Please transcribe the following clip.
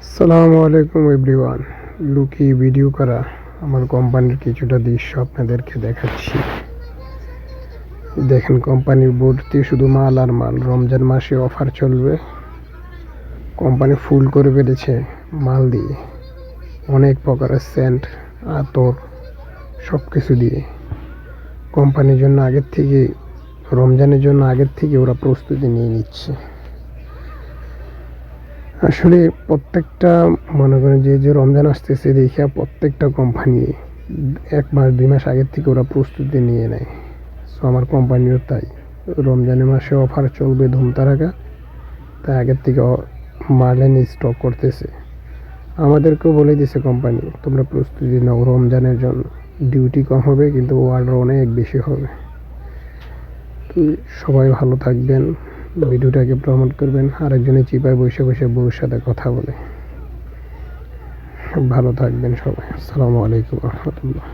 আসসালামু আলাইকুম এভরিওয়ান। লুকিয়ে ভিডিও করা আমার কোম্পানির কিছুটা দৃশ্য আপনাদেরকে দেখাচ্ছি। দেখেন, কোম্পানির বোর্ডতে শুধু মাল আর মাল। রমজান মাসে অফার চলবে, কোম্পানি ফুল করে ফেলেছে মাল দিয়ে, অনেক প্রকারের সেন্ট, আতর, সব কিছু দিয়ে। কোম্পানির জন্য রমজানের জন্য আগের থেকে ওরা প্রস্তুতি নিয়ে নিচ্ছে। আসলে প্রত্যেকটা, মনে করেন যে রমজান আসতেছে দেখে প্রত্যেকটা কোম্পানি 1 মাস 2 মাস আগের থেকে ওরা প্রস্তুতি নিয়ে নেয়। সো আমার কোম্পানিও তাই। রমজানের মাসে অফার চলবে ধুমধারাকা, তাই আগের থেকে মাল এনে স্টক করতেছে। আমাদেরকেও বলে দিছে কোম্পানি, তোমরা প্রস্তুতি নাও রমজানের জন্য। ডিউটি কম হবে কিন্তু অর্ডার অনেক বেশি হবে। তো সবাই ভালো থাকবেন, ভিডিওটাকে প্রমোট করবেন। আরেকজনের চিপায় বসে বসে বউর সাথে কথা বলে। ভালো থাকবেন সবাই। আসসালামু আলাইকুম রহমতুল্লাহ।